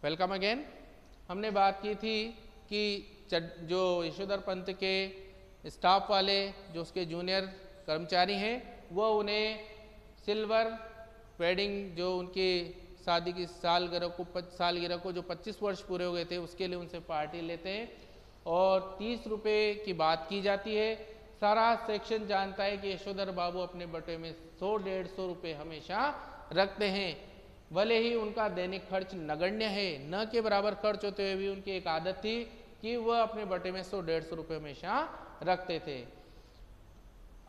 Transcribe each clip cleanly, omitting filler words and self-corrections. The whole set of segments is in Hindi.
Welcome again. हमने बात की थी कि जो यशोधर पंत के स्टाफ वाले जो उसके जूनियर कर्मचारी हैं वो उन्हें सिल्वर वेडिंग जो उनकी शादी की सालगिरह को जो 25 वर्ष पूरे हो गए थे उसके लिए उनसे पार्टी लेते हैं और 30 रुपये की बात की जाती है। सारा सेक्शन जानता है कि यशोधर बाबू अपने बटुए में 100-150 रुपये हमेशा रखते हैं। भले ही उनका दैनिक खर्च नगण्य है, न के बराबर खर्च होते हुए भी उनकी एक आदत थी कि वह अपने बटे में 100-150 रुपये हमेशा रखते थे।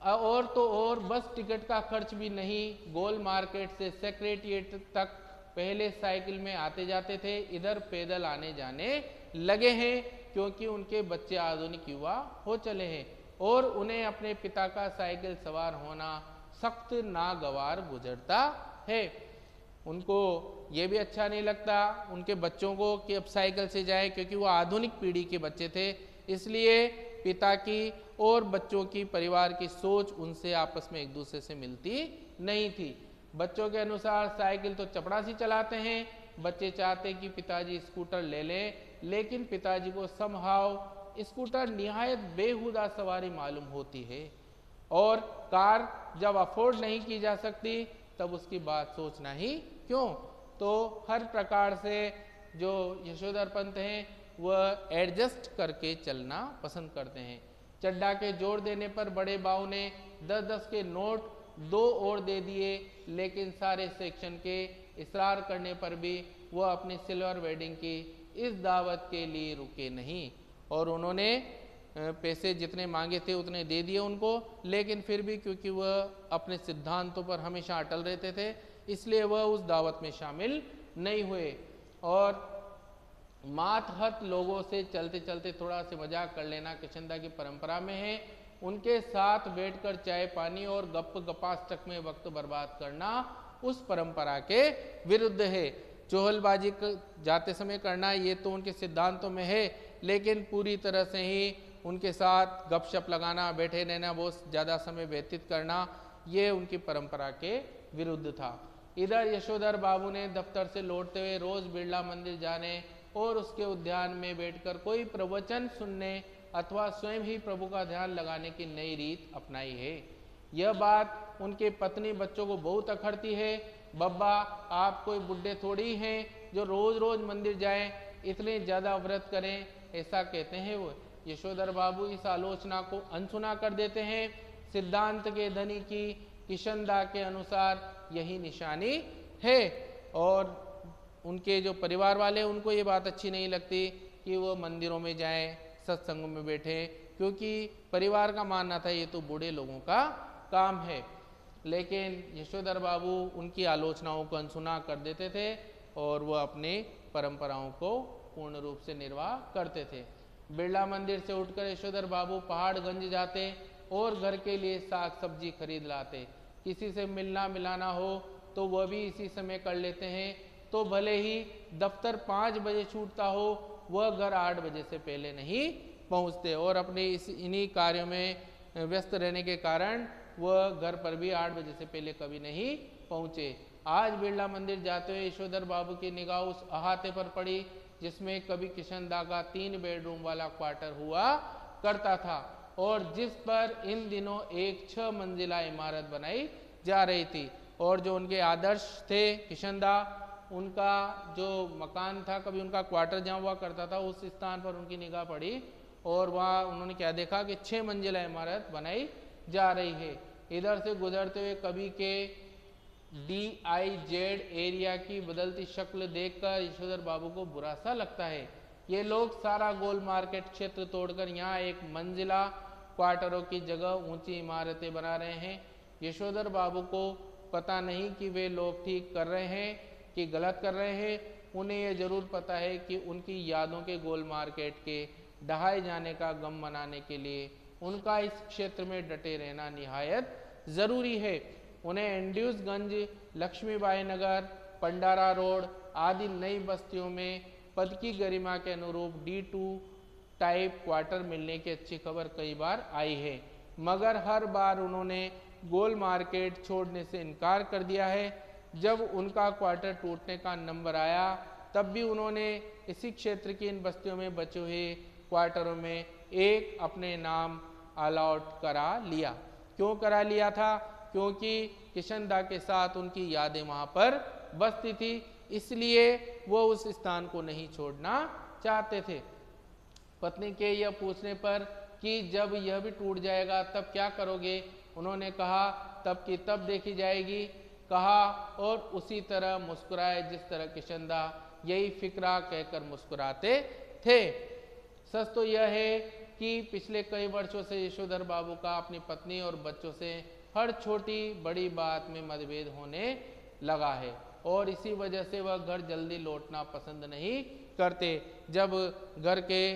और तो और बस टिकट का खर्च भी नहीं, गोल मार्केट से सेक्रेटेरिएट तक पहले साइकिल में आते जाते थे, इधर पैदल आने जाने लगे हैं क्योंकि उनके बच्चे आधुनिक युवा हो चले हैं और उन्हें अपने पिता का साइकिल सवार होना सख्त नागवार गुजरता है। उनको ये भी अच्छा नहीं लगता उनके बच्चों को कि अब साइकिल से जाए, क्योंकि वो आधुनिक पीढ़ी के बच्चे थे, इसलिए पिता की और बच्चों की परिवार की सोच उनसे आपस में एक दूसरे से मिलती नहीं थी। बच्चों के अनुसार साइकिल तो चपरासी चलाते हैं, बच्चे चाहते कि पिताजी स्कूटर ले लें, लेकिन पिताजी को समहाउ स्कूटर निहायत बेहुदा सवारी मालूम होती है और कार जब अफोर्ड नहीं की जा सकती तब उसकी बात सोचना ही क्यों। तो हर प्रकार से जो यशोधर पंत हैं वह एडजस्ट करके चलना पसंद करते हैं। चड्डा के जोड़ देने पर बड़े बाऊ ने 10-10 के नोट 2 और दे दिए, लेकिन सारे सेक्शन के इसरार करने पर भी वह अपनी सिल्वर वेडिंग की इस दावत के लिए रुके नहीं और उन्होंने पैसे जितने मांगे थे उतने दे दिए उनको, लेकिन फिर भी क्योंकि वह अपने सिद्धांतों पर हमेशा अटल रहते थे इसलिए वह उस दावत में शामिल नहीं हुए और मातहत लोगों से चलते चलते थोड़ा से मजाक कर लेना किशनदा की परंपरा में है। उनके साथ बैठकर चाय पानी और गप गपाष्टक में वक्त बर्बाद करना उस परंपरा के विरुद्ध है। चोहलबाजी जाते समय करना ये तो उनके सिद्धांतों में है, लेकिन पूरी तरह से ही उनके साथ गपशप लगाना, बैठे रहना, बहुत ज़्यादा समय व्यतीत करना, ये उनकी परंपरा के विरुद्ध था। इधर यशोधर बाबू ने दफ्तर से लौटते हुए रोज बिरला मंदिर जाने और उसके उद्यान में बैठकर कोई प्रवचन सुनने अथवा स्वयं ही प्रभु का ध्यान लगाने की नई रीत अपनाई है। यह बात उनके पत्नी बच्चों को बहुत अखरती है। बब्बा, आप कोई बुढ़े थोड़ी हैं जो रोज रोज मंदिर जाएं, इतने ज़्यादा व्रत करें, ऐसा कहते हैं वो। यशोधर बाबू इस आलोचना को अनसुना कर देते हैं। सिद्धांत के धनी की किशनदा के अनुसार यही निशानी है और उनके जो परिवार वाले उनको ये बात अच्छी नहीं लगती कि वो मंदिरों में जाएं, सत्संगों में बैठे, क्योंकि परिवार का मानना था ये तो बूढ़े लोगों का काम है। लेकिन यशोधर बाबू उनकी आलोचनाओं को अनसुना कर देते थे और वह अपनी परंपराओं को पूर्ण रूप से निर्वाह करते थे। बिरला मंदिर से उठकर यशोधर बाबू पहाड़गंज जाते और घर के लिए साग सब्जी खरीद लाते। किसी से मिलना मिलाना हो तो वह भी इसी समय कर लेते हैं, तो भले ही दफ्तर 5 बजे छूटता हो वह घर 8 बजे से पहले नहीं पहुंचते और अपने इन्हीं कार्यों में व्यस्त रहने के कारण वह घर पर भी 8 बजे से पहले कभी नहीं पहुंचे। आज बिरला मंदिर जाते हुए यशोधर बाबू की निगाह उस अहाते पर पड़ी जिसमें कभी किशनदा का 3 बेडरूम वाला क्वार्टर हुआ करता था और जिस पर इन दिनों एक 6 मंजिला इमारत बनाई जा रही थी। और जो उनके आदर्श थे किशनदा, उनका जो मकान था, कभी उनका क्वार्टर जहाँ हुआ करता था उस स्थान पर उनकी निगाह पड़ी और वहाँ उन्होंने क्या देखा कि 6 मंजिला इमारत बनाई जा रही है। इधर से गुजरते हुए कभी के DIZ एरिया की बदलती शक्ल देखकर यशोधर बाबू को बुरा सा लगता है। ये लोग सारा गोल मार्केट क्षेत्र तोड़कर यहाँ एक मंजिला क्वार्टरों की जगह ऊंची इमारतें बना रहे हैं। यशोधर बाबू को पता नहीं कि वे लोग ठीक कर रहे हैं कि गलत कर रहे हैं। उन्हें यह जरूर पता है कि उनकी यादों के गोल मार्केट के ढहाए जाने का गम मनाने के लिए उनका इस क्षेत्र में डटे रहना निहायत ज़रूरी है। उन्हें एंड्यूसगंज, लक्ष्मीबाई नगर, पंडारा रोड आदि नई बस्तियों में पद की गरिमा के अनुरूप D2 टाइप क्वार्टर मिलने की अच्छी खबर कई बार आई है, मगर हर बार उन्होंने गोल मार्केट छोड़ने से इनकार कर दिया है। जब उनका क्वार्टर टूटने का नंबर आया तब भी उन्होंने इसी क्षेत्र की इन बस्तियों में बचे हुए क्वार्टरों में एक अपने नाम अलॉट करा लिया। क्यों करा लिया था? क्योंकि किशनदा के साथ उनकी यादें वहाँ पर बसती थी, इसलिए वो उस स्थान को नहीं छोड़ना चाहते थे। पत्नी के यह पूछने पर कि जब यह भी टूट जाएगा तब क्या करोगे, उन्होंने कहा तब की तब देखी जाएगी, कहा और उसी तरह मुस्कुराए जिस तरह किशनदा यही फिक्रा कहकर मुस्कुराते थे। सच तो यह है कि पिछले कई वर्षों से यशोधर बाबू का अपनी पत्नी और बच्चों से हर छोटी बड़ी बात में मतभेद होने लगा है और इसी वजह से वह घर जल्दी लौटना पसंद नहीं करते। जब घर के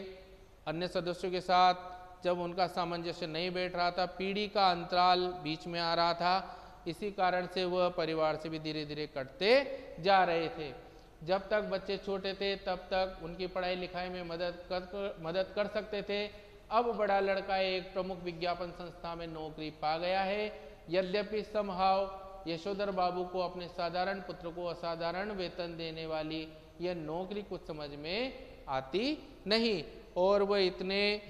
अन्य सदस्यों के साथ जब उनका सामंजस्य नहीं बैठ रहा था, पीढ़ी का अंतराल बीच में आ रहा था, इसी कारण से वह परिवार से भी धीरे धीरे कटते जा रहे थे। जब तक बच्चे छोटे थे तब तक उनकी पढ़ाई लिखाई में मदद कर सकते थे। अब बड़ा लड़का एक प्रमुख विज्ञापन संस्था में नौकरी पा गया है। यद्यपि समहाव यशोधर बाबू को अपने साधारण पुत्र को असाधारण वेतन देने वाली यह नौकरी कुछ समझ में आती नहीं और वह इतने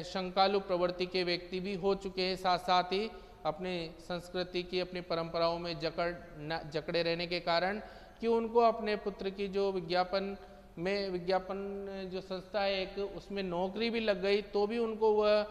शंकालु प्रवृत्ति के व्यक्ति भी हो चुके हैं, साथ साथ ही अपनी संस्कृति की अपनी परंपराओं में जकड़े रहने के कारण कि उनको अपने पुत्र की जो विज्ञापन जो संस्था है एक, उसमें नौकरी भी लग गई तो भी उनको वह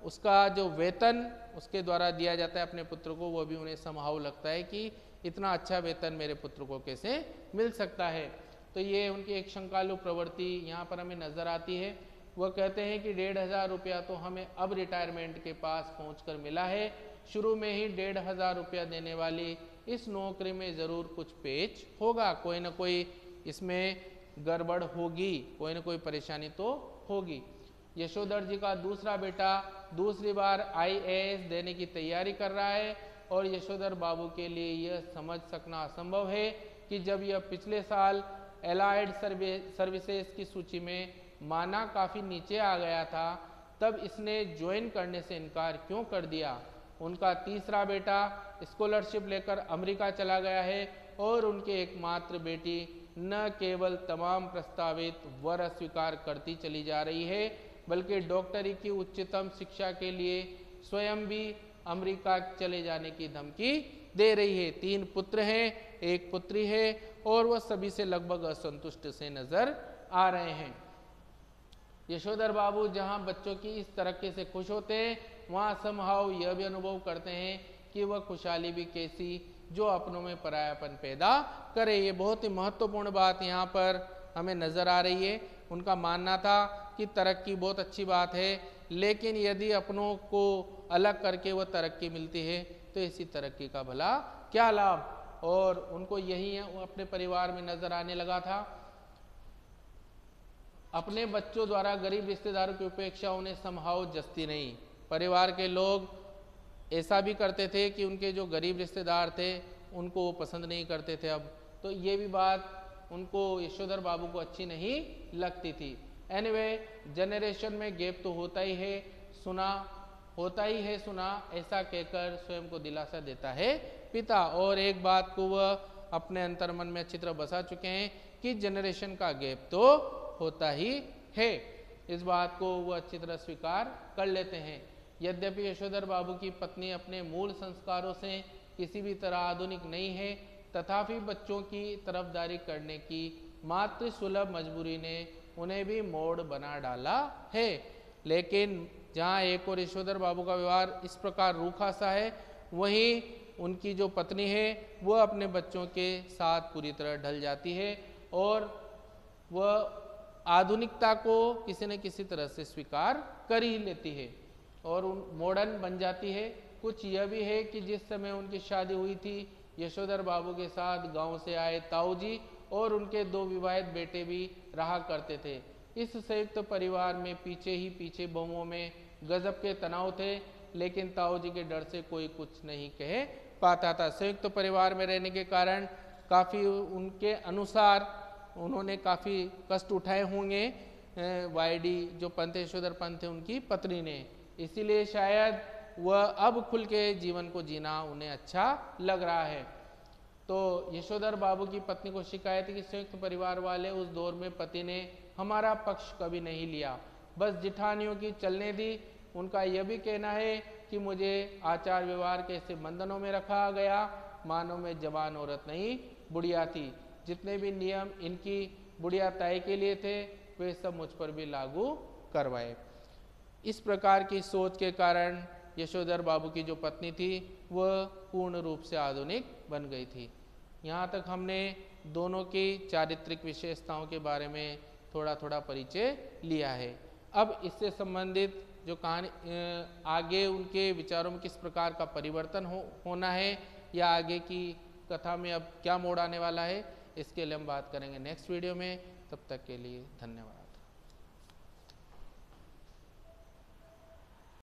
उसका जो वेतन उसके द्वारा दिया जाता है अपने पुत्र को, वह भी उन्हें समहाउ लगता है कि इतना अच्छा वेतन मेरे पुत्र को कैसे मिल सकता है। तो ये उनकी एक शंकालु प्रवृत्ति यहाँ पर हमें नजर आती है। वह कहते हैं कि 1500 रुपया तो हमें अब रिटायरमेंट के पास पहुंचकर मिला है, शुरू में ही 1500 रुपया देने वाली इस नौकरी में ज़रूर कुछ पेच होगा, कोई ना कोई इसमें गड़बड़ होगी, कोई ना कोई परेशानी तो होगी। यशोधर जी का दूसरा बेटा दूसरी बार IAS देने की तैयारी कर रहा है और यशोधर बाबू के लिए यह समझ सकना असंभव है कि जब यह पिछले साल एलाइड सर्विसेज की सूची में माना काफ़ी नीचे आ गया था तब इसने ज्वाइन करने से इनकार क्यों कर दिया। उनका तीसरा बेटा स्कॉलरशिप लेकर अमेरिका चला गया है और उनके एकमात्र बेटी न केवल तमाम प्रस्तावित वर अस्वीकार करती चली जा रही है बल्कि डॉक्टरी की उच्चतम शिक्षा के लिए स्वयं भी अमेरिका चले जाने की धमकी दे रही है। 3 पुत्र हैं, 1 पुत्री है और वह सभी से लगभग असंतुष्ट से नजर आ रहे हैं। यशोधर बाबू जहां बच्चों की इस तरक्की से खुश होते हैं वहां समहाउ यह भी अनुभव करते हैं कि वह खुशहाली भी कैसी जो अपनों में परायापन पैदा करे। ये बहुत ही महत्वपूर्ण बात यहाँ पर हमें नजर आ रही है। उनका मानना था कि तरक्की बहुत अच्छी बात है, लेकिन यदि अपनों को अलग करके वह तरक्की मिलती है तो इसी तरक्की का भला क्या लाभ। और उनको यही अपने परिवार में नजर आने लगा था। अपने बच्चों द्वारा गरीब रिश्तेदारों की उपेक्षा उन्हें समहाउ जस्ती नहीं। परिवार के लोग ऐसा भी करते थे कि उनके जो गरीब रिश्तेदार थे उनको वो पसंद नहीं करते थे। अब तो ये भी बात उनको यशोधर बाबू को अच्छी नहीं लगती थी। एनीवे, जनरेशन में गैप तो होता ही है सुना, ऐसा कहकर स्वयं को दिलासा देता है पिता। और एक बात को वह अपने अंतर्मन में अच्छी तरह बसा चुके हैं कि जनरेशन का गैप तो होता ही है, इस बात को वह अच्छी तरह स्वीकार कर लेते हैं। यद्यपि यशोधर बाबू की पत्नी अपने मूल संस्कारों से किसी भी तरह आधुनिक नहीं है, तथापि बच्चों की तरफदारी करने की मातृ सुलभ मजबूरी ने उन्हें भी मोड़ बना डाला है। लेकिन जहाँ एक और यशोधर बाबू का व्यवहार इस प्रकार रूखा सा है, वहीं उनकी जो पत्नी है वह अपने बच्चों के साथ पूरी तरह ढल जाती है और वह आधुनिकता को किसी न किसी तरह से स्वीकार कर ही लेती है और मॉडर्न बन जाती है। कुछ यह भी है कि जिस समय उनकी शादी हुई थी यशोधर बाबू के साथ गांव से आए ताऊजी और उनके 2 विवाहित बेटे भी रहा करते थे। इस संयुक्त परिवार में पीछे बहुओं में गजब के तनाव थे, लेकिन ताऊजी के डर से कोई कुछ नहीं कह पाता था। संयुक्त परिवार में रहने के कारण काफ़ी उनके अनुसार उन्होंने काफ़ी कष्ट उठाए होंगे वाईडी जो पंत यशोधर पंत थे उनकी पत्नी ने, इसीलिए शायद वह अब खुल के जीवन को जीना उन्हें अच्छा लग रहा है। तो यशोधर बाबू की पत्नी को शिकायत है कि संयुक्त परिवार वाले उस दौर में पति ने हमारा पक्ष कभी नहीं लिया, बस जिठानियों की चलने दी। उनका यह भी कहना है कि मुझे आचार व्यवहार के ऐसे बंधनों में रखा गया मानो मैं जवान औरत नहीं बुढ़िया थी। जितने भी नियम इनकी बुढ़िया ताई के लिए थे वे सब मुझ पर भी लागू करवाए। इस प्रकार की सोच के कारण यशोधर बाबू की जो पत्नी थी वह पूर्ण रूप से आधुनिक बन गई थी। यहाँ तक हमने दोनों की चारित्रिक विशेषताओं के बारे में थोड़ा थोड़ा परिचय लिया है। अब इससे संबंधित जो कहानी आगे उनके विचारों में किस प्रकार का परिवर्तन होना है या आगे की कथा में अब क्या मोड़ आने वाला है, इसके लिए हम बात करेंगे नेक्स्ट वीडियो में। तब तक के लिए धन्यवाद।